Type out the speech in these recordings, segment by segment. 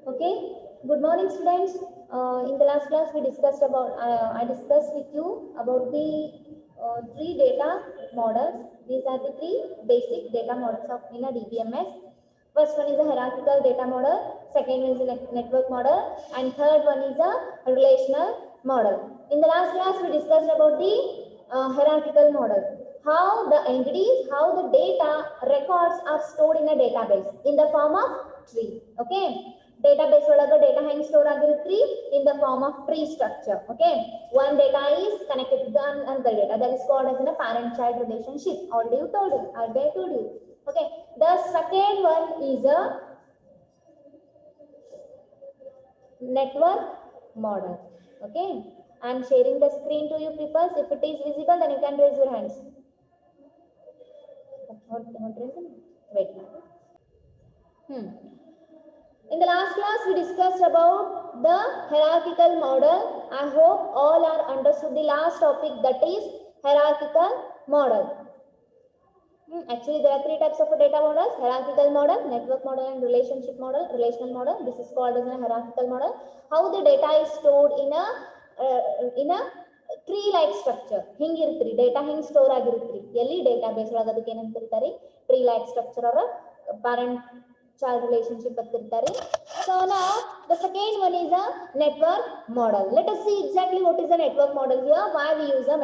Okay, good morning students. In the last class we discussed about, I discussed with you about the three data models. These are the three basic data models of in a DBMS. First one is a hierarchical data model, second one is a network model, and third one is a relational model. In the last class we discussed about the hierarchical model. How the entities, how the data records are stored in a database in the form of tree. Okay. Database ಒಳಗೆ data ಹೆಂಗ್ store ಆಗಿರುತ್ತೆ in the form of tree structure. Okay, one data is connected to another data, that is called as a parent child relationship. Already you told you, already I told you. Okay, the second one is a network model. Okay, I am sharing the screen to you people. If it is visible, then you can raise your hands. Wait. In the last class, we discussed about the hierarchical model. I hope all are understood the last topic, that is hierarchical model. Actually, there are three types of data models: hierarchical model, network model, and relationship model, relational model. This is called as a hierarchical model. How the data is stored in a tree-like structure. Hingirtri data hing store agirutri. Yelli database ಒಳಗೆ ಅದಕ್ಕೆ ಏನಂತ ಕರೀತಾರೆ? Tree-like structure or parent child relationship ಬರ್ತಿರ್ತಾರೆ. So now the second one is a network model. Let us see exactly what is a network model here, why we use a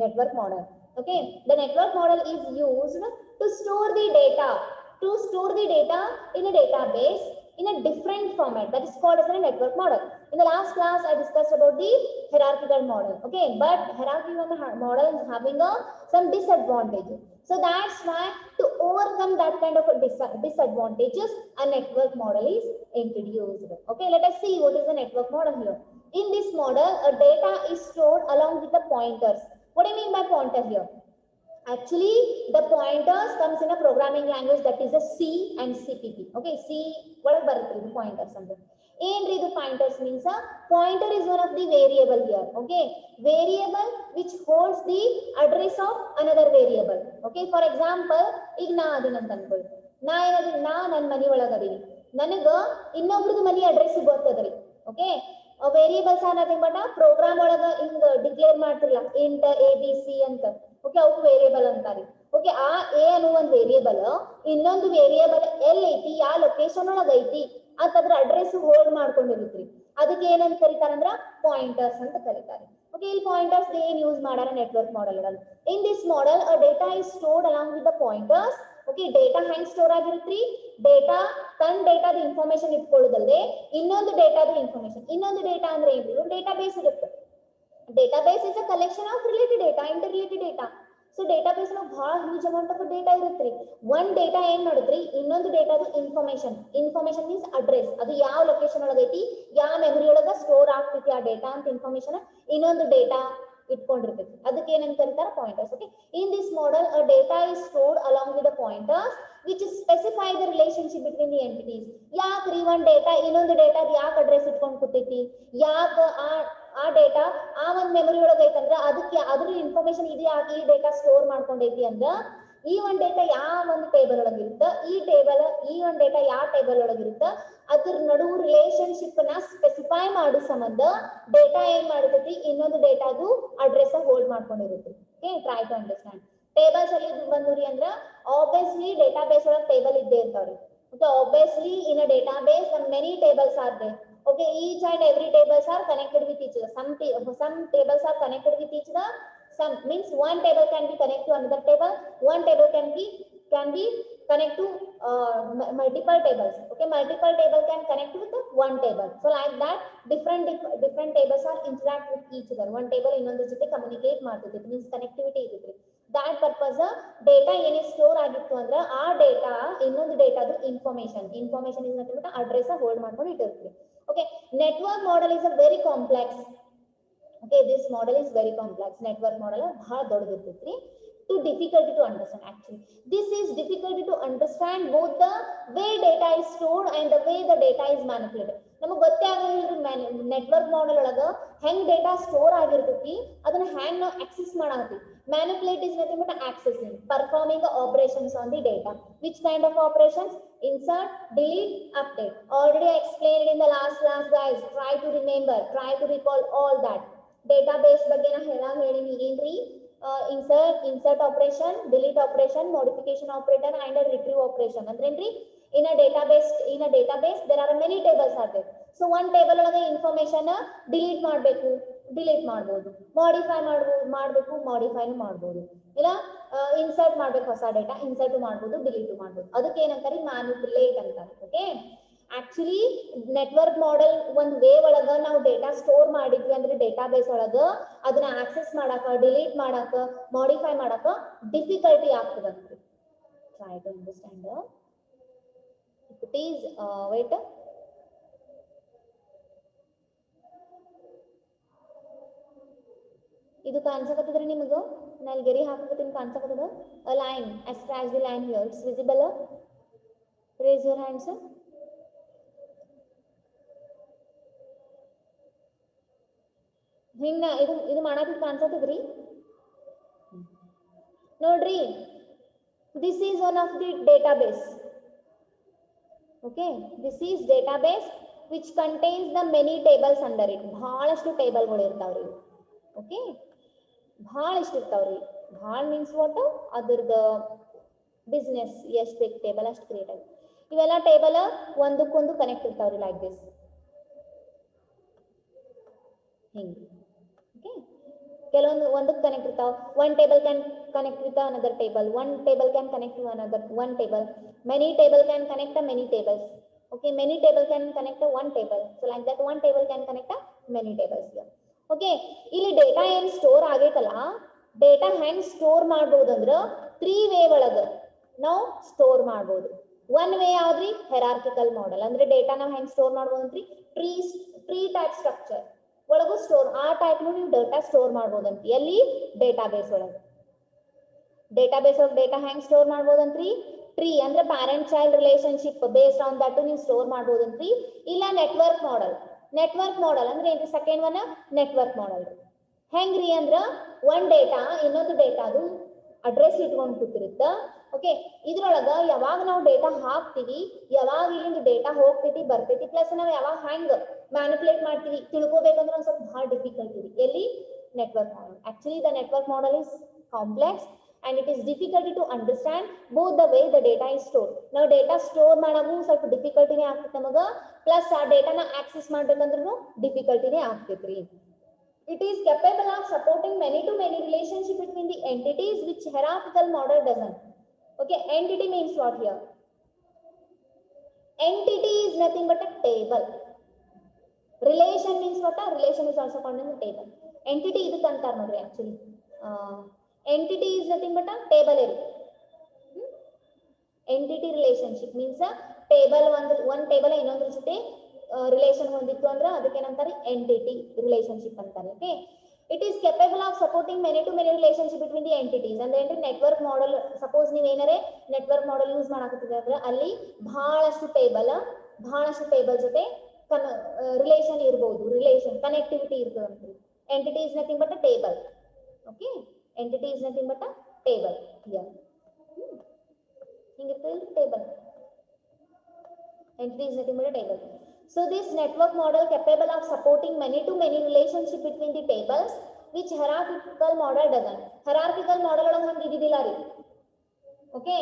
network model. Okay, the network model is used to store the data in a database in a different format, that is called as a network model. In the last class I discussed about the hierarchical model. Okay, but hierarchical model is having some disadvantages. So that's why to overcome that kind of disadvantages, a network model is introduced. Okay, let us see what is the network model here. In this model, a data is stored along with the pointers. What do you mean by pointer here? Actually, the pointers comes in a programming language, that is a C and CPP. Okay, C ಒಳಗೆ ಬರುತ್ತೆ ಇದು pointers ಅಂದ್ರೆ. ಏನ್ರಿ ಇದು pointers means pointer is one of the variable here. Okay, variable which holds the address of another variable. Okay, for example, ಈಗ ನಾ ಅದೀನಿ ಅಂತ ಅನ್ಕೊಳ್ಳಿ. ನಾ ನನ್ನ ಮನೆ ಒಳಗೆ ಅದೀನಿ, ನನಗ ಇನ್ನೊಬ್ರದ್ದು ಮನೆ ಅಡ್ರೆಸ್ ಗೊತ್ತದ್ರಿ. Okay, variables are nothing but program ಒಳಗ ಹಿಂಗ ಡಿಕ್ಲೇರ್ ಮಾಡ್ತಿರಲ್ಲ ಇಂಟ್ ABC ಅಂತ. ಓಕೆ, ಅವು ವೇರಿಯೇಬಲ್ ಅಂತಾರೆ. ಓಕೆ, ಆ ಎ ಅನ್ನೋ ಒಂದು ವೇರಿಯೇಬಲ್ ಇನ್ನೊಂದು ವೇರಿಯೇಬಲ್ ಎಲ್ಲಿ ಐತಿ, ಯಾವ ಲೊಕೇಶನ್ ಒಳಗ ಐತಿ ಅಂತಂದ್ರ ಅಡ್ರೆಸ್ ಹೋಲ್ಡ್ ಮಾಡ್ಕೊಂಡಿರುತ್ರಿ. ಅದಕ್ಕೆ ಏನಂತ ಕರೀತಾರಂದ್ರ ಪಾಯಿಂಟರ್ಸ್ ಅಂತ ಕರೀತಾರೆ. ಓಕೆ, ಇಲ್ಲಿ ಪಾಯಿಂಟರ್ಸ್ ಏನ್ ಯೂಸ್ ಮಾಡಾರ ನೆಟ್ವರ್ಕ್ ಮಾಡೆಲ್ ಒಳಗ. In this model a data is stored along with the pointers. Okay, data ಹೆಂಗ್ ಸ್ಟೋರ್ ಆಗಿರುತ್ರಿ? ಡೇಟಾ ತನ್ನ ಡೇಟಾದ ಇನ್ಫಾರ್ಮೇಶನ್ ಇಟ್ಕೊಳ್ಳೋದಲ್ಲದೆ ಇನ್ನೊಂದು ಡೇಟಾದ ಇನ್ಫಾರ್ಮೇಶನ್, ಇನ್ನೊಂದು ಡೇಟಾ ಅಂದ್ರೆ ಏನು? ಡೇಟಾಬೇಸ್ ಇರುತ್ತೆ. Database is a collection of related data, interrelated data. So database ನಾವು ಬಹಳ ಹ್ಯೂಜ್ ಅಮೌಂಟ್ ಆಫ್ ಡೇಟಾ ಇರುತ್ತೆ. ಒನ್ ಡೇಟಾ ಏನ್ ಮಾಡುತ್ರಿ, ಇನ್ನೊಂದು ಡೇಟಾದ ಇನ್ಫಾರ್ಮೇಶನ್ ಮೀನ್ಸ್ ಅಡ್ರೆಸ್, ಅದು ಯಾವ ಲೊಕೇಶನ್ ಒಳಗೈತಿ, ಯಾವ ಮೆಮೊರಿ ಒಳಗ ಸ್ಟೋರ್ ಆಗ್ತೈತಿ ಆ ಡೇಟಾ ಅಂತ ಇನ್ಫಾರ್ಮೇಶನ್ ಇನ್ನೊಂದು ಡೇಟಾ ಇಟ್ಕೊಂಡಿರ್ತೈತಿ. ಅದಕ್ಕೆ ಏನಂತ ಕರೀತಾರ? Pointers. Okay, in this model a data is stored along with the pointers which specify the relationship between the entities. ಯಾಕ್ರಿ ಒಂದ್ ಡೇಟಾ ಇನ್ನೊಂದು ಡೇಟಾದ ಯಾಕೆ ಅಡ್ರೆಸ್ ಇಟ್ಕೊಂಡು ಕೂತೈತಿ, ಯಾಕೆ ಆ ಡೇಟಾ ಆ ಒಂದು ಮೆಮೊರಿ ಒಳಗೆ ಐತಂದ್ರ ಅದಕ್ಕೆ ಅದ್ರ ಇನ್ಫಾರ್ಮೇಶನ್ ಇದು ಯಾಕೆ ಈ ಡೇಟಾ ಸ್ಟೋರ್ ಮಾಡ್ಕೊಂಡೈತಿ ಅಂದ್ರ ಈ ಒಂದು ಡೇಟಾ ಯಾವ ಒಂದು ಟೇಬಲ್ ಒಳಗಿರುತ್ತ, ಈ ಒಂದು ಡೇಟಾ ಯಾವ ಟೇಬಲ್ ಒಳಗಿರುತ್ತ ಅದ್ರ ನಡುವು ರಿಲೇಶನ್ಶಿಪ್ ನ ಸ್ಪೆಸಿಫೈ ಮಾಡೋ ಸಂಬಂಧ ಡೇಟಾ ಏನ್ ಮಾಡತೈತಿ, ಇನ್ನೊಂದು ಡೇಟಾದು ಅಡ್ರೆಸ್ ಹೋಲ್ಡ್ ಮಾಡ್ಕೊಂಡಿರುತ್ತೆ. Okay, try to understand. Tables ಅಲ್ಲಿ ಬಂದ್ರಿ ಅಂದ್ರ ಆಬ್ವಿಯಸ್ಲಿ ಡೇಟಾಬೇಸ್ ಒಳಗೆ ಟೇಬಲ್ ಇದ್ದೇ ಇರ್ತಾವ್ರಿ. Okay, obviously in a database many tables are there. Okay, each and every tables are connected with each other. Some tables are connected with each other. Some means one table can be connected to another table. One table can be connect to multiple tables. Okay, multiple table can connect with one table. So like that, different tables are interact with each other. One table ಇನ್ನೊಂದು ಜೊತೆ communicate ಮಾಡ್ತೈತಿ. It means connectivity ಇರುತ್ತೆ. That purpose data ಏನೇ store ಆಗಿತ್ತು ಅಂದ್ರೆ ಆ data ಇನ್ನೊಂದು ಡೇಟಾದ information is nothing but address hold ಮಾಡ್ಕೊಂಡು ಇಟ್ಟಿರ್ತೀವಿ. Okay, network model is a very complex. Okay, this model is very complex. Network model ಬಹಳ ದೊಡ್ಡದಿರ್ತೈತ್ರಿ. Too difficult to understand actually. This is difficult to understand both the way data is stored and the way the data is manipulated. ನಮಗೆ ಗೊತ್ತೇ ಆಗಿಲ್ರಿ network model ಒಳಗ ಹೆಂಗ್ data store ಆಗಿರ್ತೈತಿ ಅದನ್ನ ಹ್ಯಾಂಗ್ ನಾವು access ಮಾಡಾಕತ್ತೀವಿ. Manipulate is nothing but accessing, performing operations on the data. Which kind of operations? Insert, delete, update. Already I explained in the last class, guys. Try to remember, try to recall all that. Database ಬಗ್ಗೆ ನಾ ಹೇಳೀನಿ ಏನ್ರಿ? Insert operation, delete operation, modification operator and a retrieve operation. ಅಂದ್ರೇನ್ರಿ? In a database there are many tables are there. So one table ಒಳಗೆ information delete ಮಾಡಬಹುದು, modify ಮಾಡಬೇಕು, modify ಮಾಡಬಹುದು. ಇಲ್ಲ insert ಮಾಡಬೇಕು, ಹೊಸ ಡೇಟಾ ಇನ್ಸರ್ಟ್ ಮಾಡಬಹುದು, ಡಿಲೀಟ್ ಮಾಡಬಹುದು. ಅದಕ್ಕೆ ಏನಂತಾರೆ? ಮ್ಯಾನಿಪುಲೇಟ್ ಅಂತಾರೆ. ಓಕೆ, ಆಕ್ಚುಲಿ ನೆಟ್ವರ್ಕ್ ಮಾಡೆಲ್ ಒಂದು ವೇ ಒಳಗ ನಾವು ಡೇಟಾ ಸ್ಟೋರ್ ಮಾಡಿದ್ವಿ ಅಂದ್ರೆ ಡೇಟಾಬೇಸ್ ಒಳಗ ಅದನ್ನ ಆಕ್ಸೆಸ್ ಮಾಡಾಕ, ಡಿಲೀಟ್ ಮಾಡಾಕ, ಮಾಡಿಫೈ ಮಾಡಾಕ ಡಿಫಿಕಲ್ಟಿ ಆಗ್ತದಂತೆ. Try to understand. It is wait, ಇದು ಕಾಣಿಸಕತ್ತದ್ರಿ ನಿಮಗ? ನಾನು ಗೆರಿ ಹಾಕಕತ್ತೀನಿ, ಕಾಣಿಸಕತ್ತದ? A line, I scratch the line here. It's visible. Raise your hands. ಹಿಂಗ ಇದು ಮಾಡಾಕ ಕಾಣಿಸಕತ್ತದ್ರಿ? ನೋಡ್ರಿ, this is one of the database. Okay, this is database which contains the many tables under it. ಬಹಳಷ್ಟು ಟೇಬಲ್ಗಳು ಇರ್ತಾವ್ರಿ. ಓಕೆ, ಭಾಳ ಇಷ್ಟ ಇರ್ತಾವ್ರಿ. ಭಾಳ ಮೀನ್ಸ್ ವಾಟ್? ಅದ್ರದ್ದು ಬಿಸ್ನೆಸ್ ಎಷ್ಟು ಬೇಕು ಟೇಬಲ್ ಅಷ್ಟು ಕ್ರಿಯೇಟ್ ಆಗಿ. ಇವೆಲ್ಲ ಟೇಬಲ್ ಒಂದಕ್ಕೊಂದು ಕನೆಕ್ಟ್ ಇರ್ತಾವ್ರಿ, ಲೈಕ್ ದಿಸ್ ಹಿಂಗೆ. ಓಕೆ, ಕೆಲವೊಂದು ಒಂದಕ್ಕೆ ಕನೆಕ್ಟ್ ಇರ್ತಾವ. One table can connect with another table, one table can connect to another one table, many table can connect a many tables. Okay, many table can connect a one table. So like that one table can connect a many tables here. Okay, ಇಲ್ಲಿ data ಏನು store ಆಗೈತಲ್ಲ, data ಹೆಂಗ್ store ಮಾಡ್ಬೋದು ಅಂದ್ರೆ 3 way ಒಳಗ ನಾವು store ಮಾಡ್ಬೋದು. One way ಯಾವ್ದ್ರಿ? Hierarchical model. ಅಂದ್ರೆ ಡೇಟಾ ನಾವು ಹೆಂಗ್ ಸ್ಟೋರ್ ಮಾಡ್ಬೋದು ಅಂತ್ರಿ? ಟ್ರೀ ಟೈಪ್ ಸ್ಟ್ರಕ್ಚರ್ ಒಳಗೂ ಸ್ಟೋರ್, ಆ ಟೈಪ್ ನೀವು ಡೇಟಾ ಸ್ಟೋರ್ ಮಾಡ್ಬೋದಂತ. ಎಲ್ಲಿ? ಡೇಟಾಬೇಸ್ ಒಳಗೆ. ಡೇಟಾಬೇಸ್ ಒಳಗೆ ಡೇಟಾ ಹೆಂಗ್ ಸ್ಟೋರ್ ಮಾಡ್ಬೋದಂತ್ರಿ? ಟ್ರೀ ಅಂದ್ರೆ parent child relationship based on that ನೀವು ಸ್ಟೋರ್ ಮಾಡ್ಬೋದಂತ್ರಿ. ಇಲ್ಲ ನೆಟ್ವರ್ಕ್ ಮಾಡೆಲ್. ನೆಟ್ವರ್ಕ್ ಮಾಡೆಲ್ ಅಂದ್ರೆ ಏನ್ರಿ? Second one network model. ಹೆಂಗ್ರಿ ಅಂದ್ರ ಒಂದ್ ಡೇಟಾ ಇನ್ನೊಂದು ಡೇಟಾದು ಅಡ್ರೆಸ್ ಇಟ್ಕೊಂಡು ಕೂತಿರುತ್ತ. ಓಕೆ, ಇದ್ರೊಳಗ ಯಾವಾಗ ನಾವು ಡೇಟಾ ಹಾಕ್ತಿವಿ, ಯಾವಾಗ ಇಲ್ಲಿಂದ ಡೇಟಾ ಹೋಗ್ತೈತಿ ಬರ್ತೈತಿ, ಪ್ಲಸ್ ನಾವು ಯಾವಾಗ ಹ್ಯಾಂಗ್ ಮ್ಯಾನಿಪುಲೇಟ್ ಮಾಡ್ತೀವಿ ತಿಳ್ಕೊಬೇಕಂದ್ರೆ ಒಂದ್ ಸ್ವಲ್ಪ ಭಾಳ ಡಿಫಿಕಲ್ಟ್ ಇದೆ. ಎಲ್ಲಿ? Network model. Actually the network model is complex and it is difficult to understand both the way the data is stored. Now data store ಮಾಡಾಗೂ ಸ್ವಲ್ಪ ಡಿಫಿಕಲ್ಟಿ ನೇ ಆಗ್ತೈತಿ ನಮಗ, ಪ್ಲಸ್ ಆ ಡೇಟಾನ ಆಕ್ಸೆಸ್ ಮಾಡ್ಬೇಕಂದ್ರೂ ಡಿಫಿಕಲ್ಟಿ ನೇ ಆಗ್ತೈತ್ರಿ. It is capable of supporting many to many relationship between the entities which hierarchical model doesn't. Okay, entity means what here? Entity is nothing but a table. Relation means what? Relation is also called as a table. Entity ಇದಕ್ಕೆ ಅಂತಾರ ನೋಡ್ರಿ actually. Entity is nothing but a table area. Entity relationship means a table, one table ಇನ್ನೊಂದ್ರ ಜೊತೆ relation ಹೊಂದಿತ್ತು ಅಂದ್ರೆ ಅದಕ್ಕೆ ಏನಂತಾರೆ? Entity relationship ಅಂತಾರೆ. Okay, it is capable of supporting many to many relationship between the entities. ಅಂದ್ರೆ ಏನ್ರಿ? Network model suppose ನೀವು ಏನಾರೆ ನೆಟ್ವರ್ಕ್ ಮಾಡೆಲ್ ಯೂಸ್ ಮಾಡಕತ್ತಿದ್ರೆ ಅಲ್ಲಿ ಬಹಳಷ್ಟು ಟೇಬಲ್ ಜೊತೆ ರಿಲೇಷನ್ ಇರಬಹುದು, ರಿಲೇಷನ್ ಕನೆಕ್ಟಿವಿಟಿ ಇರ್ತದಂತ್ರಿ. Entity is nothing but a table. Okay, entity is nothing but a table here. Table. Entity is nothing but a table. So this network model capable of supporting many to many relationship between the tables which hierarchical model doesn't. Hierarchical model ಒಳಗೆ ಹಂಗೆ ಇದ್ದಿಲ್ಲ ರೀ. Okay,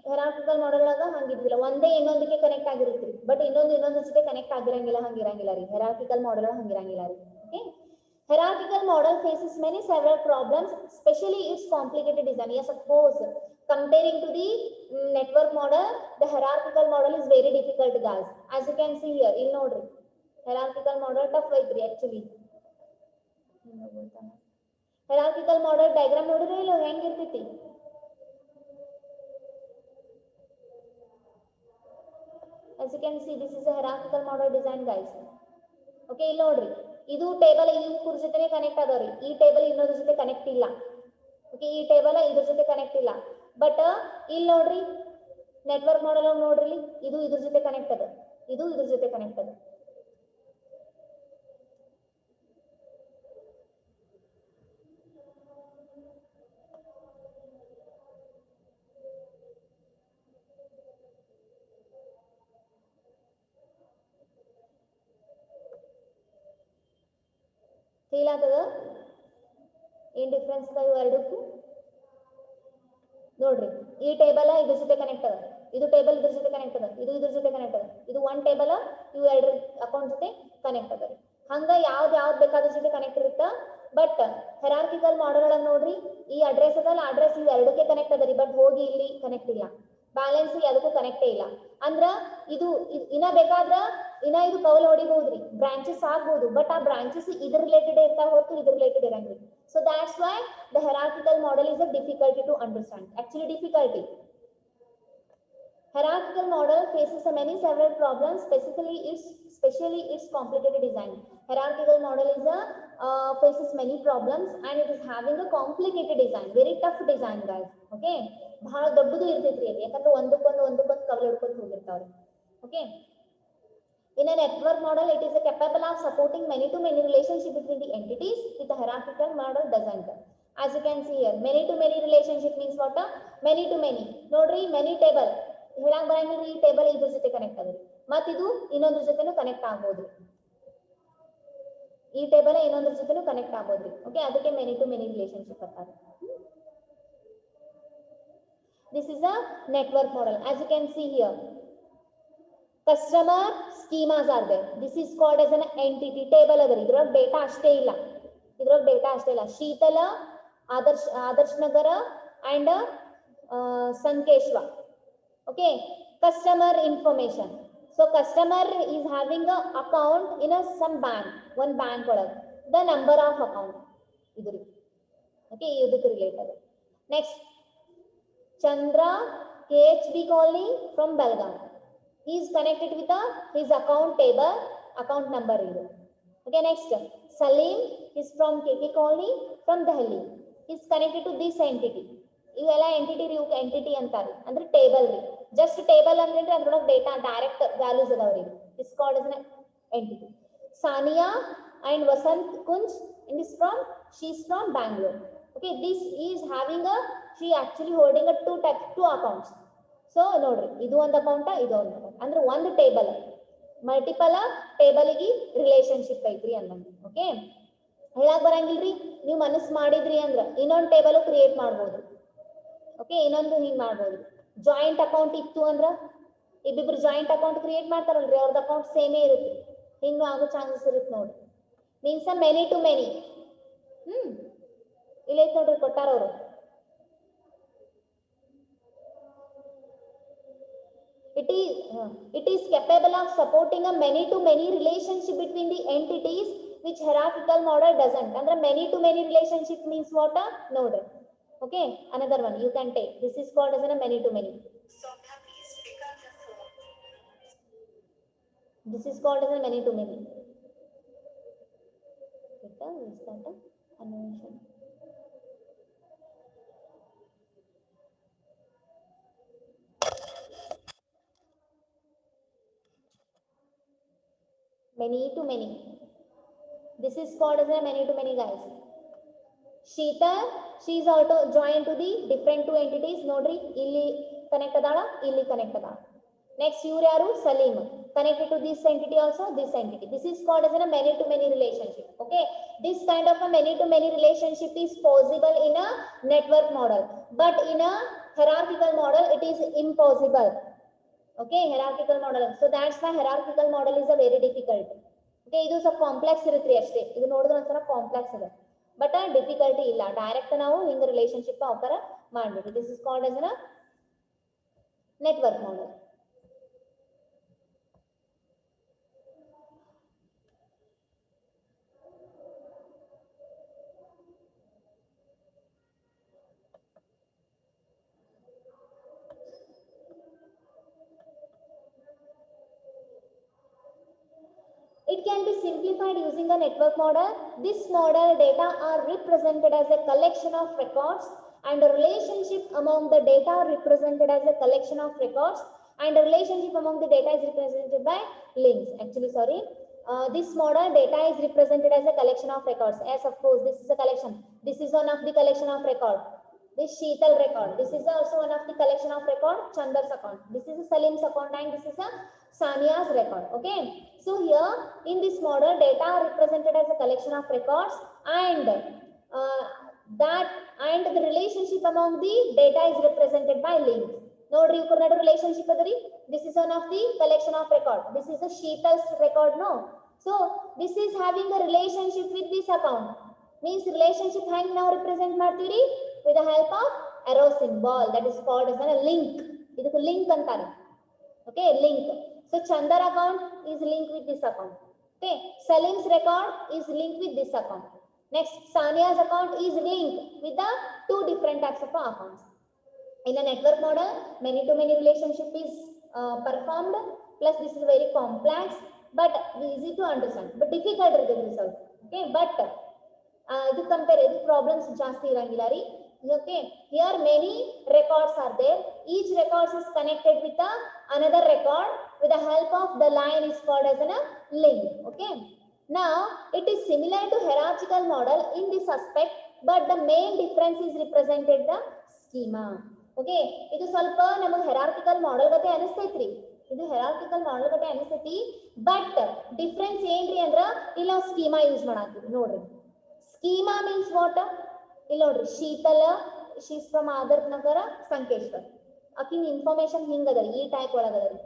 hierarchical model ಒಳಗೆ ಹಂಗೆ ಇದ್ದಿಲ್ಲ, ಒಂದೇ ಇನ್ನೊಂದಕ್ಕೆ connect ಆಗಿರುತ್ತೆ, ಬಟ್ ಇನ್ನೊಂದು ಜೊತೆ ಕನೆಕ್ಟ್ ಆಗಿರಂಗಿಲ್ಲ, ಹಂಗಿರಂಗಿಲ್ಲ ರೀ. hierarchical model ಒಳಗೆ ಹಂಗಿರಂಗಿಲ್ಲ ರೀ. Okay, hierarchical model faces several problems, especially its complicated design. Yes, of course, comparing to the network model, the hierarchical model is very difficult, guys. As you can see here, ಇಲ್ಲಿ ನೋಡ್ರಿ, hierarchical model tough ಐತ್ರಿ actually. hierarchical model diagram ನೋಡಿದ್ರೆ ಇಲ್ಲ ಹೆಂಗಿರ್ತೈತಿ? As you can see, this is a hierarchical model design, guys. Okay, ಇಲ್ಲಿ ನೋಡ್ರಿ, ಇದು table ಇವ್ರ ಜೊತೆನೆ ಕನೆಕ್ಟ್ ಅದಾವ್ರಿ, ಈ ಟೇಬಲ್ ಇನ್ನೊಂದ್ರ ಜೊತೆ ಕನೆಕ್ಟ್ ಇಲ್ಲ. ಓಕೆ, ಈ ಟೇಬಲ್ ಇದ್ರ ಜೊತೆ ಕನೆಕ್ಟ್ ಇಲ್ಲ, ಬಟ್ ಇಲ್ಲಿ ನೋಡ್ರಿ ನೆಟ್ವರ್ಕ್ ಮಾಡೆಲ್ ನೋಡ್ರಿ, ಇದು ಇದ್ರ ಜೊತೆ ಕನೆಕ್ಟ್ ಅದ, ಇದು ಇದ್ರ ಜೊತೆ ಕನೆಕ್ಟ್ ಅದ. ಫೀಲ್ ಆಗ್ತದ ಏನ್ ಡಿಫ್ರೆನ್ಸ್ ಅದ ಇವು ಎರಡಕ್ಕೂ ನೋಡ್ರಿ ಈ ಟೇಬಲ್ ಇದ್ರ ಜೊತೆ ಕನೆಕ್ಟ್ ಅದ ಇದು ಟೇಬಲ್ ಇದ್ರ ಜೊತೆ ಕನೆಕ್ಟ್ ಅದ ಇದು ಇದ್ರ ಜೊತೆ ಕನೆಕ್ಟ್ ಅದ ಇದು ಒನ್ ಟೇಬಲ್ ಇವು ಎರಡು ಅಕೌಂಟ್ ಜೊತೆ ಕನೆಕ್ಟ್ ಅದ ಹಂಗ ಯಾವ್ದು ಬೇಕಾದ್ರ ಜೊತೆ ಕನೆಕ್ಟ್ ಇರುತ್ತ ಬಟ್ ಹೆರಾರ್ಕಿಕಲ್ ಮಾಡೆಲ್ ಒಳಗೆ ನೋಡ್ರಿ ಈ ಅಡ್ರೆಸ್ ಅದಲ್ಲ ಅಡ್ರೆಸ್ ಇವು ಎರಡಕ್ಕೆ ಕನೆಕ್ಟ್ ಅದ ರೀ ಬಟ್ ಹೋಗಿ ಇಲ್ಲಿ ಕನೆಕ್ಟ್ ಇಲ್ಲ ಬ್ಯಾಲೆನ್ಸ್ ಅದಕ್ಕೂ ಕನೆಕ್ಟೇ ಇಲ್ಲ ಅಂದ್ರ ಇದು ಇನ್ನ ಬೇಕಾದ್ರ ಇನ್ನ ಇದು ಕವಲ್ ಹೊಡಿಬಹುದ್ರಿ ಬ್ರಾಂಚಸ್ ಆಗ್ಬಹುದು ಬಟ್ ಆ ಬ್ರಾಂಚಸ್ ಇದ್ರ ರಿಲೇಟೆಡ್ ಇರ್ತಾವ ಹೊರತು ಇದ್ರ ರಿಲೇಟೆಡ್ ಇರಂಗಿಲ್ಲ so that's why the hierarchical model is a difficulty to understand actually difficulty hierarchical model faces many several problems especially its complicated design hierarchical model is a faces many problems and it is having a complicated design very tough design guys okay ಬಹಳ ದೊಡ್ಡದು ಇರ್ತೈತ್ರಿ ಅಲ್ಲಿ ಯಾಕಂದ್ರೆ ಒಂದಕ್ಕೊಂದು ಕವಲ್ ಹಿಡ್ಕೊಂಡು ಹೋಗಿರ್ತಾವ್ರಿ okay in a network model it is capable of supporting many to many relationship between the entities with the hierarchical model doesn't as you can see here many to many relationship means what many to many ನೋಡ್ರಿ many table ಹೇಳಕ್ ಬರಂಗಿಲ್ಲ ಈ table ಇದ್ರ ಜೊತೆ connect ಆದ್ರಿ ಮತ್ ಇದು ಇನ್ನೊಂದ್ರ ಜೊತೆನೂ ಕನೆಕ್ಟ್ ಆಗ್ಬೋದ್ರಿ ಈ ಟೇಬಲ್ ಇನ್ನೊಂದ್ರ ಜೊತೆನೂ ಕನೆಕ್ಟ್ ಆಗ್ಬೋದ್ರಿ ಓಕೆ ಅದಕ್ಕೆ ಮೆನಿ ಟು ಮೆನಿ ರಿಲೇಶನ್ಶಿಪ್ ಅಂತಾರೆ this is a network model as you can see here customer schemas are there this is called as an entity table adari idrag data ashte illa sheetala adarsh nagara and sankeshwa okay customer information so customer is having a account in a some bank one bank olag the number of account iduri okay idukku related next Chandra KHB colony from Belgaum he is connected with his account table account number idu okay next Salim is from KK colony from Delhi he is connected to this entity ivella entity antare andre table ri just table andre adrolage data direct values adavri is called as an entity Sania and Vasant Kunj and is from she is from Bangalore okay this is having a she actually holding a two accounts so nodri idu one account idu one account andre one table multiple table igi relationship ಐತ್ರಿ ಅನ್ನಂಗೆ okay ಹೇಳಕ್ ಬರಂಗಿಲ್ರಿ ನೀವು ಮನಸ್ಸು ಮಾಡಿದ್ರಿ ಅಂದ್ರೆ ಇನ್ನೊಂದು table create ಮಾಡಬಹುದು ಓಕೆ ಇನ್ನೊಂದು ಹಿಂಗ್ ಮಾಡಬಹುದು ಜಾಯಿಂಟ್ ಅಕೌಂಟ್ ಇತ್ತು ಅಂದ್ರೆ ಇಬ್ಬಿಬ್ರು ಜಾಯಿಂಟ್ ಅಕೌಂಟ್ ಕ್ರಿಯೇಟ್ ಮಾಡ್ತಾರಲ್ರಿ ಅವ್ರದ್ದು ಅಕೌಂಟ್ ಸೇಮೇ ಇರುತ್ತೆ ಹಿಂಗೂ ಆಗೋ ಚಾನ್ಸಸ್ ಇರುತ್ತೆ ನೋಡಿ ಮೀನ್ಸ್ ಮೆನಿ ಟು ಮೆನಿ ಇಲ್ಲೈತ್ ನೋಡ್ರಿ ಕೊಟ್ಟಾರ ಅವರು it is capable of supporting a many to many relationship between the entities which hierarchical model doesn't andre many to many relationship means what nodri okay another one you can take this is called as a many to many please pick up the phone this is called as a many to many is that convention many to many this is called as a many to many guys Sheeta she is also joined to the different two entities nodri illi connect adala illi connect adala next iವರು ಯಾರು Salim connected to this entity also this entity this is called as a many to many relationship okay this kind of a many to many relationship is possible in a network model but in a hierarchical model it is impossible okay hierarchical model so that's why hierarchical model is a very difficult okay idu ಸ್ವಲ್ಪ complex ಇರುತ್ತೆ ಅಷ್ಟೇ ಇದು ನೋಡಿದ್ರೆ ಒಂಥರ complex ಇದೆ but difficulty ಇಲ್ಲ direct ನಾವು ಹಿಂಗ ರಿಲೇಶನ್ಶಿಪ್ ಅವತರ ಮಾಡಬೇಕು this is called as a network model It can be simplified using a network model. This model data are represented as a collection of records and a relationship among the data represented as a collection of records and a relationship among the data is represented by links. Actually, sorry. This model data is represented as a collection of records. As of course, this is a collection. This is one of the collection of record. This Sheetal record. This is also one of the collection of record. Chandar's account. This is a Salim's account and this is a Sania's record. Okay. So here in this model, data are represented as a collection of records and the relationship among the data is represented by links. Nodri ikur relationship adari. This is one of the collection of record. This is a Sheetal's record. No. So this is having a relationship with this account. Means relationship hang now represent martiri with the help of arrow symbol, that is called as a link. Idu link antare. Okay, link. So Chandar account is linked with this account. Okay, Salim's record is linked with this account. Next, Sania's account is linked with the two different types of accounts. In a network model, many-to-many relationship is performed. Plus, this is very complex, but easy to understand. But difficult to resolve. Okay, but this compare the problems just irangilari. Okay, here many records are there. Each record is connected with another record with the help of the line is called as a link. Okay. Now it is similar to hierarchical model in this aspect, but the main difference is represented the schema. Okay, ಇದು ಸ್ವಲ್ಪ ನಮಗೆ hierarchical model ಗತೆ ಅನಿಸ್ತೈತ್ರಿ. ಇದು hierarchical model ಗತೆ ಅನಿಸ್ತೈತಿ, but difference ಏನ್ರಿ ಅಂದ್ರ ಇಲ್ಲ schema ಯೂಸ್ ಮಾಡಾತೀವಿ ನೋಡ್ರಿ. Schema means what? ಇಲ್ಲಿ ನೋಡ್ರಿ Sheetala, she's from Adarth Nagara, Sankeshwar. Akin information ಹಿಂಗದರಿ ಈ ಟೈಪ್ ಒಳಗದರಿ.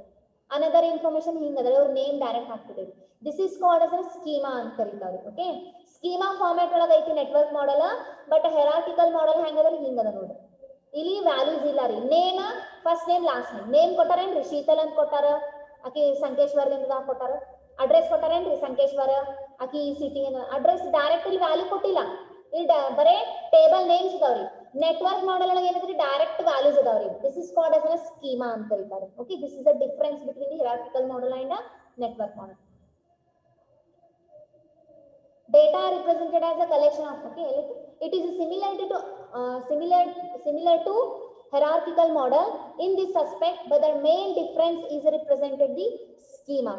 Another information ಹಿಂಗದರಿ ಅವ್ರ ನೇಮ್ ಡೈರೆಕ್ಟ್ ಹಾಕ್ತಿದ್ದೀವಿ. This is called as a schema ಅಂತ ಕರೀತಾರೆ. Okay, schema format ಒಳಗ ಐತಿ network model, but hierarchical model ಹೆಂಗದರಿ ಹಿಂಗದ ನೋಡ್ರಿ. ಇಲ್ಲಿ ವ್ಯಾಲ್ಯೂಸ್ ಇಲ್ಲ ರೀ. Name first name last name. Name ಕೊಟ್ಟಾರೇನ್ರಿ ಶೀತಲ್ ಅಂತ ಕೊಟ್ಟಾರ, ಆಕಿ ಸಂಕೇಶ್ವರದಿಂದ ಕೊಟ್ಟಾರ. ಅಡ್ರೆಸ್ ಕೊಟ್ಟಾರೇನ್ರಿ ಸಂಕೇಶ್ವರ, ಆಕಿ ಈ ಸಿಟಿ ಅಡ್ರೆಸ್ ಡೈರೆಕ್ಟ್ ಇಲ್ಲಿ ವ್ಯಾಲ್ಯೂ ಕೊಟ್ಟಿಲ್ಲ. ಇಲ್ಲಿ ಬರೇ ಟೇಬಲ್ ನೇಮ್ಸ್ ಇದಾವ್ರಿ. ನೆಟ್ವರ್ಕ್ ಮಾಡೆಲ್ ಒಳಗೆ ಏನಿದ್ರಿ ಡೈರೆಕ್ಟ್ ವ್ಯಾಲ್ಯೂಸ್ ಇದಾವ್ರಿ. This is called as a schema ಅಂತ ಕರೀತಾರೆ. Okay, this is the difference between the hierarchical model and network model. Data are represented as a collection of, okay, it is similar to hierarchical model in this aspect, but the main difference is represented the schema.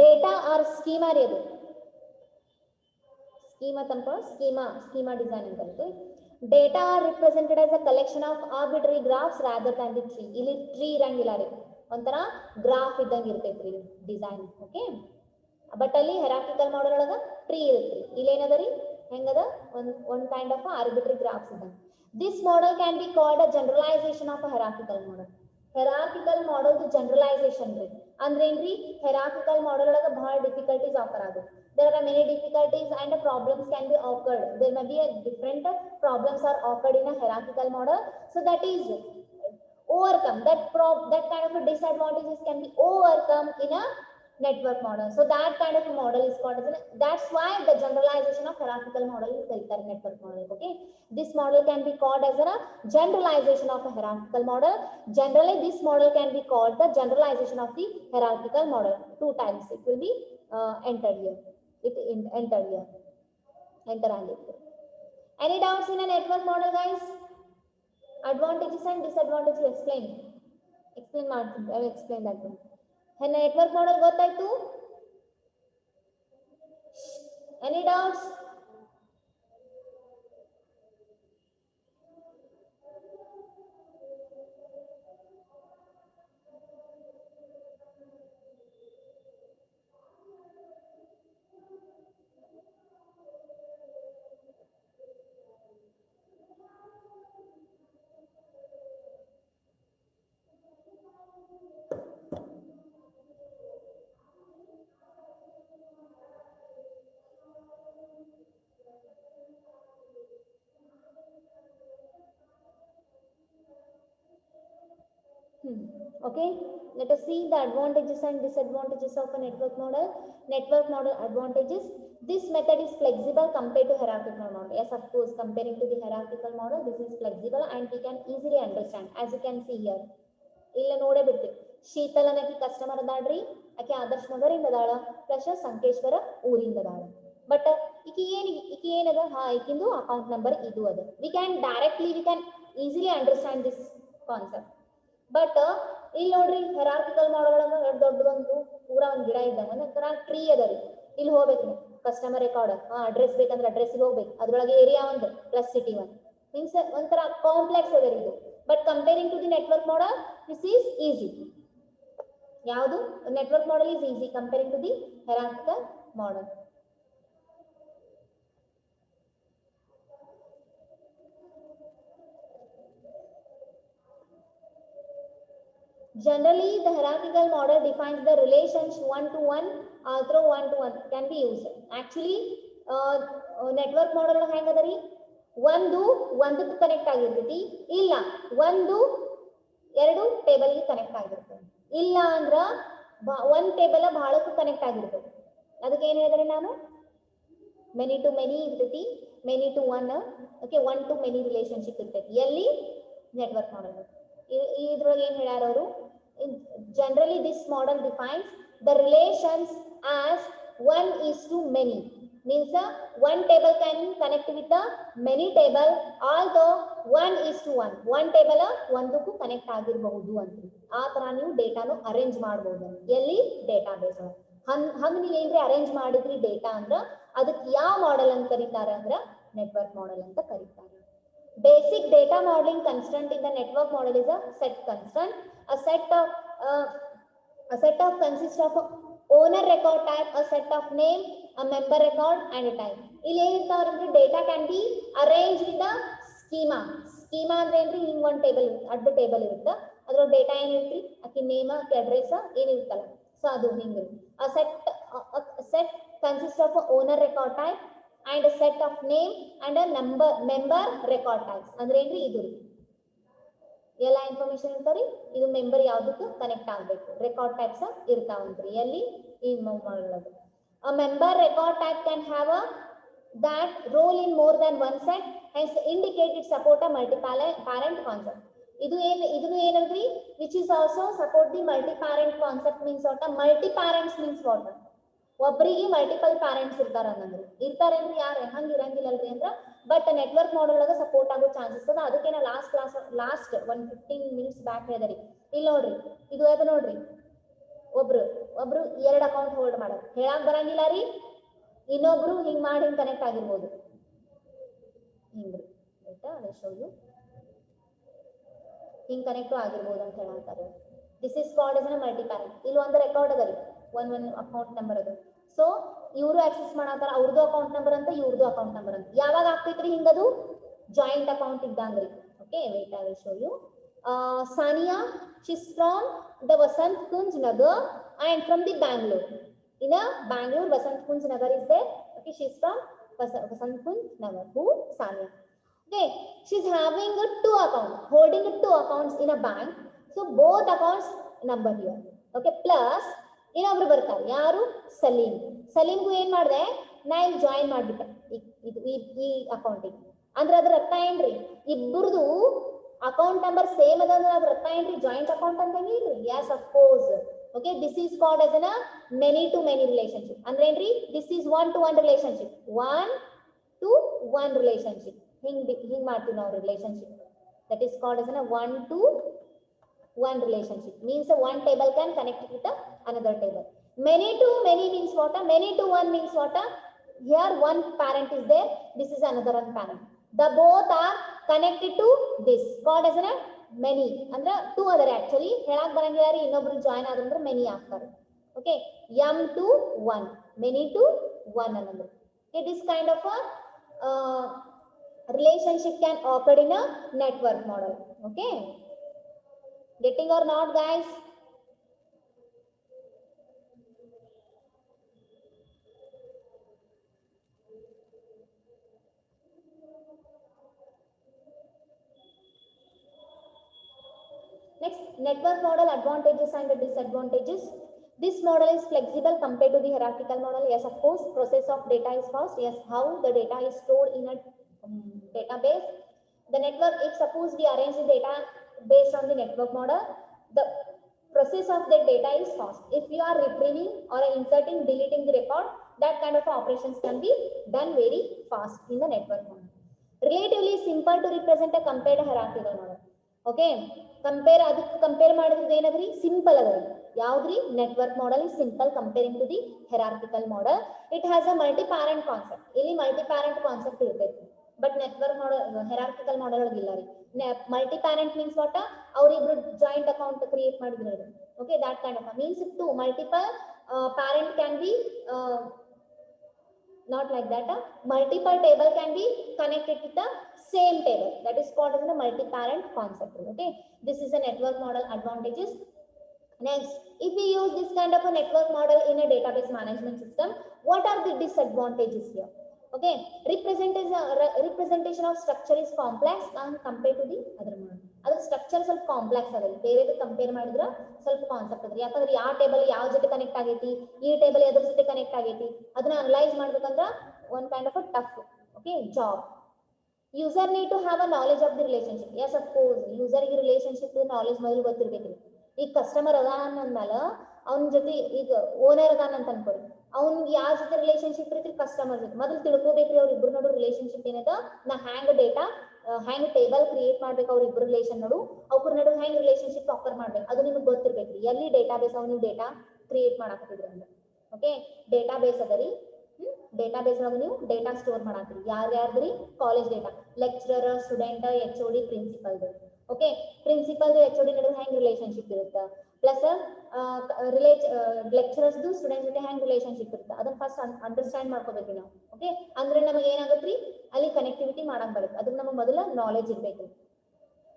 Data or schema redu. Schema tampa schema design ante. Data are represented as a collection of arbitrary graphs rather than the tree. Ili tree irangilla re. Ontara graph iddang irtೈತ್ರಿ design. Okay. But ಅಲ್ಲಿ ಹೆರಾರ್ಕಿಕಲ್ model ಒಳಗ tree ಇರುತ್ತೆ. ಇಲ್ಲಿ ಏನದರಿ ಹೆಂಗದ one kind of arbitrary graphs ಇದೆ. This model can be called a generalization of a hierarchical model. Hierarchical model ದು generalization ರೀ. ಅಂದ್ರೆ ಏನ್ರಿ hierarchical model ಒಳಗ ಬಹಳ difficulties occur ಆಗುತ್ತೆ. There are many difficulties and problems can be occurred. There may be a different problems are occurred in a hierarchical model. So that is overcome. That kind of a disadvantages can be overcome in a network model. So that kind of a model is called as that's why the generalization of hierarchical model is called network model. Okay, this model can be called as a generalization of a hierarchical model. Generally this model can be called the generalization of the hierarchical model. Two times it will be entered here. Enter and it. Any doubts in a network model, guys? Advantages and disadvantages explain ಮಾಡ್ತೀನಿ. I will explain that one. Network model ಗೊತ್ತಾಯ್ತು? Any doubts? Okay, let us see the advantages and disadvantages of a network model. Network model advantages: this method is flexible compared to hierarchical model. Yes, of course, comparing to the hierarchical model, this is flexible and we can easily understand. As you can see here, illa node bitte Sheetal anaki customer adadri, ake Adarsh Nagar inda adala plus Sankeshwara oorinda adala. But iki enada ha ikindu account number idu adu. We can easily understand this concept. But ಇಲ್ಲಿ ನೋಡ್ರಿ hierarchical model ಒಳಗ ದೊಡ್ಡದೊಂದು ಪೂರಾ ಒಂದು ಗಿಡ ಇದ್ದಂಗ ಅಂದ್ರೆ tree ಅದರಿ. ಇಲ್ಲಿ ಹೋಗ್ಬೇಕು ಕಸ್ಟಮರ್ ರೆಕಾರ್ಡ್ ಅಡ್ರೆಸ್ ಬೇಕಂದ್ರೆ ಅಡ್ರೆಸ್ ಹೋಗ್ಬೇಕು. ಅದ್ರೊಳಗೆ ಏರಿಯಾ ಒಂದು ಪ್ಲಸ್ ಸಿಟಿ ಒಂದು means ಒಂಥರ ಕಾಂಪ್ಲೆಕ್ಸ್ ಅದ ಇದು. But comparing to the network model this is easy. ಯಾವುದು network model is easy comparing to the hierarchical model. Generally, the hierarchical model defines the relations one-to-one, through one-to-one can be used. Actually, network model ಹೆಂಗದ ರೀ, ಒಂದಕ್ಕೆ connect ಆಗಿರ್ತೈತಿ, ಇಲ್ಲ ಎರಡು ಟೇಬಲ್ಗೆ connect ಆಗಿರ್ತದೆ, ಇಲ್ಲ ಅಂದ್ರ ಒಂದ್ ಟೇಬಲ್ ಬಹಳಕ್ಕೂ ಕನೆಕ್ಟ್ ಆಗಿರ್ತದೆ. ಅದಕ್ಕೆ ಏನ್ ಹೇಳಿದ್ರಿ ನಾನು, ಮೆನಿ ಟು ಮೆನಿ ಇರ್ತೈತಿ, many to one, okay, one to many relationship ಇರ್ತೈತಿ ಎಲ್ಲಿ ನೆಟ್ವರ್ಕ್ ಮಾಡೆಲ್. ಇದ್ರೊಳಗೆ ಏನ್ ಹೇಳ್ಯಾರ ಅವರು, generally this model defines the relations as 1:many, means one table can connect with the many table, although 1:1, one table ಒಂದಕ್ಕೂ connect ಆಗಿರಬಹುದು ಅಂತ. ಆ ತರ ನೀವು ಡೇಟಾನು ಅರೇಂಜ್ ಮಾಡಬಹುದು ಎಲ್ಲಿ ಡೇಟಾಬೇಸ್ ಒಳಗೆ. ಹಂಗ ನೀವು ಏನ್ರಿ ಅರೇಂಜ್ ಮಾಡಿದ್ರಿ ಡೇಟಾ ಅಂದ್ರ ಅದಕ್ಕೆ ಯಾವ ಮಾಡೆಲ್ ಅಂತ ಕರೀತಾರೆ ಅಂದ್ರ ನೆಟ್ವರ್ಕ್ ಮಾಡೆಲ್ ಅಂತ ಕರೀತಾರೆ. Basic data modeling constraint in the network model is a set constraint. A set of consists of owner record type, a set of name, a member record and a time. ಇಲ್ಲಿ ಏನಿರ್ತಾವ್ರಂದ್ರೆ data can be arranged with a schema. Schema ಅಂದ್ರೆ ಏನ್ರಿ, ಹಿಂಗ್ ಒಂದ್ table ಅಡ್ಡ table ಇರುತ್ತೆ, ಅದ್ರ data ಏನಿರ್ತ್ರಿ, ಆಕಿ name ಆಕಿ ಅಡ್ರೆಸ್ ಏನಿರ್ತಲ್ಲ, ಸೊ ಅದು ಹಿಂಗ್ರಿ. A set consists of owner record type and a set of name and a member record types. ಅಂದ್ರೆ ಏನ್ರಿ, ಇದು ರೀ ಎಲ್ಲ ಇನ್ಫಾರ್ಮೇಶನ್ ಇರ್ತಾವ್ರಿ, ಇದು ಮೆಂಬರ್ ಯಾವ್ದಕ್ಕೂ ಕನೆಕ್ಟ್ ಆಗ್ಬೇಕು, ರೆಕಾರ್ಡ್ ಟೈಪ್ಸ್ ಇರ್ತಾವಂತ್ರಿ ಎಲ್ಲಿ ಈ ಮಾಡೋದು. A member record type can have a that role in more than one set, hence indicate it support a multi-parent concept. ಇದು ಏನಂದ್ರಿ, which is also support the multi-parent concept means what? Multi-parents means what? ಒಬ್ಬರಿಗೆ multiple parents ಇರ್ತಾರ ಅನ್ನಂದ್ರಿ, ಇರ್ತಾರೇನ್ರಿ, ಯಾರು ಹಂಗ ಇರಂಗಿಲ್ಲಲ್ರಿ ಅಂದ್ರ. But network model ಒಳಗ support ಆಗೋ chances ಅದ. ಅದಕ್ಕೆ ನಾ ಲಾಸ್ಟ್ 15 minutes ಬ್ಯಾಕ್ ಹೇಳಿದ್ರಿ. ಇಲ್ಲಿ ನೋಡ್ರಿ, ಇದು ಅದ ನೋಡ್ರಿ, ಒಬ್ರು 2 ಅಕೌಂಟ್ ಹೋಲ್ಡ್ ಮಾಡಕ್ ಹೇಳಕ್ ಬರಂಗಿಲ್ಲ ರೀ, ಇನ್ನೊಬ್ರು ಹಿಂಗ್ ಮಾಡಿ ಹಿಂಗ್ ಕನೆಕ್ಟ್ ಆಗಿರ್ಬೋದು, ಹಿಂಗ್ರಿ ಆಯ್ತಾ, ಹಿಂಗ್ ಕನೆಕ್ಟ್ ಆಗಿರ್ಬೋದು ಅಂತ ಹೇಳ್ತಾರೆ. This is called as multi parent. ಇಲ್ಲಿ ಒಂದು ರೆಕಾರ್ಡ್ ಅದ ರೀ, ಒಂದ್ ಅಕೌಂಟ್ ನಂಬರ್ ಅದು. ಸೊ ಇವರು ಆಕ್ಸೆಸ್ ಮಾಡತ್ತಾರ, ಅವ್ರದ್ದು ಅಕೌಂಟ್ ನಂಬರ್ ಅಂತ, ಇವ್ರದ್ದು ಅಕೌಂಟ್ ನಂಬರ್ ಅಂತ. ಯಾವಾಗ ಆಗ್ತೈತ್ರಿ ಹಿಂಗದು, ಜಾಯಿಂಟ್ ಅಕೌಂಟ್ ಇದ್ದಂಗ್ರಿ. Okay, wait I will show you. Sania, she's from the Vasant Kunj Nagar and from the Bangalore. In a Bangalore, Vasant Kunj Nagar is there. Okay, she's from Vasant Kunj Nagar. Who? Sania. Okay, she's having two accounts, holding two accounts in a bank. So both accounts number here. Okay, plus ಇನ್ನೊಬ್ರು ಬರ್ತಾರೆ, ಯಾರು, ಸಲೀಮ್ಗೂ ಏನ್ ಮಾಡಿದೆ, ನಾ ಇಲ್ಲಿ join ಮಾಡ್ಬಿಟ್ಟೆ ಈ ಅಕೌಂಟಿಗೆ. ಅಂದ್ರೆ ಅದ್ರ ಅರ್ಥ ಏನ್ರಿ, ಇಬ್ಬರದು ಅಕೌಂಟ್ ನಂಬರ್ ಸೇಮ್ ಅದ ಅಂದ್ರೆ ಅದ್ರ ಅರ್ಥ ಏನ್ರಿ, ಜಾಯಿಂಟ್ ಅಕೌಂಟ್ ಅಂತಂಗೆ ಇಲ್ರಿ. Yes, of course. Okay, this is called as a many to many relationship. ಅಂದ್ರೆ ಏನ್ರಿ, this is 1-to-1 relationship, 1-to-1 relationship. ಹಿಂಗ್ ಮಾಡ್ತೀವಿ ನಾವು relationship. That is called as 1-to-1 relationship. Means one table can connect with another table. Many to many means what? Many to one means what? Here one parent is there, this is another one parent. The both are connected to this, called as a many. Andre two other actually ಹೇಳಕ್ ಬರಂಗಿಲ್ಲ ರೀ, ಇನ್ನೊಬ್ರು join ಆದ್ರೆ many ಆಗ್ತಾರೆ. Okay, m to 1, many to 1 ಅನ್ನೋದು. Okay, this kind of a relationship can occur in a network model. Okay, getting or not, guys? Next, network model advantages and disadvantages. This model is flexible compared to the hierarchical model. Yes, of course, process of data is fast. Yes, how the data is stored in a database. The network, if suppose we arrange the data based on the network model, the process of the data is fast. If you are retrieving or inserting, deleting the record, that kind of operations can be done very fast in the network model. Relatively simple to represent a compared hierarchical model. Okay, compare ಮಾಡಿದ್ರೆ ಏನದ್ರಿ, simple ಅದರಿ. ಯಾವ್ದ್ರಿ, network model is simple comparing to the hierarchical model. It has a multi-parent concept. ಇಲ್ಲಿ multi-parent concept ಇರ್ತೈತಿ. But network model ಹೆರಾರ್ಕಿಕಲ್ model ಒಳಗಿಲ್ಲ ರೀ. Multi parent means what, ಅವ್ರಿಬ್ರು joint account create ಮಾಡಿದ್ರು. Okay, that kind of means to multiple parent can be not like that. Multiple table can be connected to the same table. That is called as the multi-parent concept. Okay, this is a network model advantages. Next, if we use this kind of a network model in a database management system, what are the disadvantages here? Okay, representation of structure is complex compared to the other model. ಅದ್ರ structure ಸ್ವಲ್ಪ complex ಅದ, ಬೇರೆ compare ಮಾಡಿದ್ರೆ ಸ್ವಲ್ಪ concept ಅದ್ರಿ. ಯಾಕಂದ್ರೆ ಯಾವ table ಯಾವ ಜೊತೆ ಕನೆಕ್ಟ್ ಆಗೈತಿ, ಈ ಟೇಬಲ್ ಎದ್ರ ಜೊತೆ ಕನೆಕ್ಟ್ ಆಗೈತಿ, ಅದನ್ನ ಅನಲೈಸ್ ಮಾಡ್ಬೇಕಂದ್ರ one kind of a tough okay job. User need to have a knowledge of the relationship. Yes of course ಯೂಸರ್ಗೆ ರಿಲೇಶನ್ಶಿಪ್ ನಾಲೆಜ್ ಮೊದಲು ಗೊತ್ತಿರ್ಬೇಕ್ರಿ. ಈಗ ಕಸ್ಟಮರ್ ಅದಾನ ಅಂದ್ಮೇಲೆ ಅವ್ನ ಜೊತೆ, ಈಗ ಓನರ್ ಅದಾನ ಅಂತ ಅನ್ಕೋರಿ, ಅವ್ನಿಗೆ ಯಾವ ಜೊತೆ ರಿಲೇಶನ್ಶಿಪ್ ಇರ್ತಿ, ಕಸ್ಟಮರ್ ಜೊತೆ ಮೊದಲು ತಿಳ್ಕೊಬೇಕ್ರಿ. ಅವ್ರ ಇಬ್ರು ನೋಡು ರಿಲೇಶನ್ಶಿಪ್ ಏನದ, ನಾ ಹ್ಯಾಂಗ್ ಡೇಟಾ ಹ್ಯಾಂಗ್ ಟೇಬಲ್ ಕ್ರಿಯೇಟ್ ಮಾಡ್ಬೇಕು, ಅವ್ರ ಇಬ್ರು ರಿಲೇಷನ್ ನೋಡು, ಅವ್ರ ನಡು ಹ್ಯಾಂಗ್ ರಿಲೇಶನ್ಶಿಪ್ ಆಫರ್ ಮಾಡ್ಬೇಕು, ಅದು ನಿಮ್ಗೆ ಗೊತ್ತಿರ್ಬೇಕ್ರಿ. ಎಲ್ಲಿ ಡೇಟಾ ಬೇಸ್ ಅವ್ ನೀವು ಡೇಟಾ ಕ್ರಿಯೇಟ್ ಮಾಡಾಕತ್ತಿದ್ರಿ ಅಂದ್ರೆ. ಓಕೆ, ಡೇಟಾ ಬೇಸ್ ಅದ ರೀ. ಡೇಟಾ ಬೇಸ್ ಒಳಗೆ ನೀವು ಡೇಟಾ ಸ್ಟೋರ್ ಮಾಡಾಕ್ರಿ. ಯಾರ್ಯಾರ್ದ್ರಿ, college data, lecturer, student, H O D, principal. Okay, principal H O D ನಡುವೆ ಹ್ಯಾಂಗ್ ರಿಲೇಶನ್ಶಿಪ್ ಇರುತ್ತೆ, ಪ್ಲಸ್ ಲೆಕ್ಚರರ್ಸ್ ಸ್ಟೂಡೆಂಟ್ ಜೊತೆ ಹ್ಯಾಂಗ್ ರಿಲೇಶನ್ಶಿಪ್ ಇರುತ್ತೆ, ಅದನ್ನ ಫಸ್ಟ್ ಅಂಡರ್ಸ್ಟ್ಯಾಂಡ್ ಮಾಡ್ಕೋಬೇಕ್ರಿ ನಾವು. ಓಕೆ, ಅಂದ್ರೆ ನಮಗೆ ಏನಾಗತ್ರಿ, ಅಲ್ಲಿ ಕನೆಕ್ಟಿವಿಟಿ ಮಾಡಕ್ ಬರುತ್ತೆ. ಅದನ್ನ ನಮಗೆ ಮೊದಲ ನಾಲೆಜ್ ಇರ್ಬೇಕು.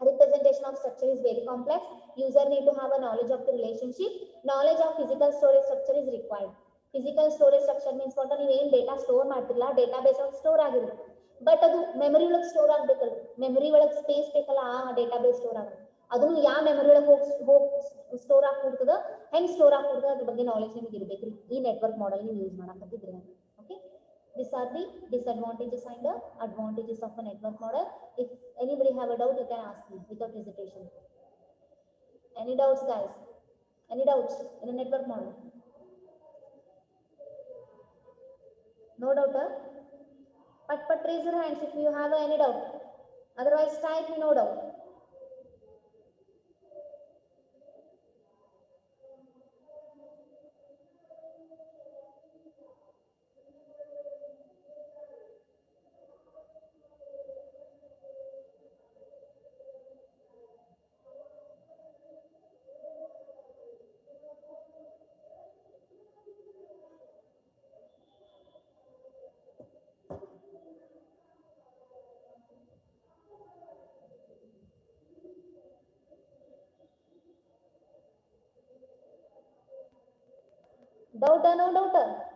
Representation of structure is very complex. User need to have a knowledge of the relationship. Knowledge of physical storage structure is required. Physical storage structure means what, ನೀವು ಏನ್ ಡೇಟಾ ಸ್ಟೋರ್ ಮಾಡ್ತಿರಲ್ಲ data base ಒಳಗೆ store ಆಗಿರುತ್ತೆ, but ಅದು memory ಒಳಗೆ store ಆಗ್ಬೇಕಲ್ಲ, memory ಒಳಗೆ space ಬೇಕಲ್ಲ, ಆ ಡೇಟಾ ಬೇಸ್ ಸ್ಟೋರ್ ಆಗುತ್ತೆ. ಅದನ್ನು ಯಾವ ಮೆಮೊರಿ ಒಳಗೆ ಹೋಗಿ ಸ್ಟೋರ್ ಆಗ್ಬಿಡ್ತದ, ಹೆಂಗ್ ಸ್ಟೋರ್ ಆಗ್ಬಿಡ್ತದ, ಅದ್ರ ಬಗ್ಗೆ ನಾಲೆಜ್ ನಿಮಗೆ ಇರ್ಬೇಕ್ರಿ. ಈ ನೆಟ್ವರ್ಕ್ ಮಾಡೆಲ್ ನೀವು ಯೂಸ್ ಮಾಡಕತ್ತಿದ್ರಿ. Okay, these are the disadvantages and the advantages of a network model. If anybody have a doubt, you can ask me without hesitation. Any doubts, guys? Any doubts in a network model? No doubt, huh? But raise your hands if you have any doubt. Otherwise, type me no doubt. Doubt or no doubt?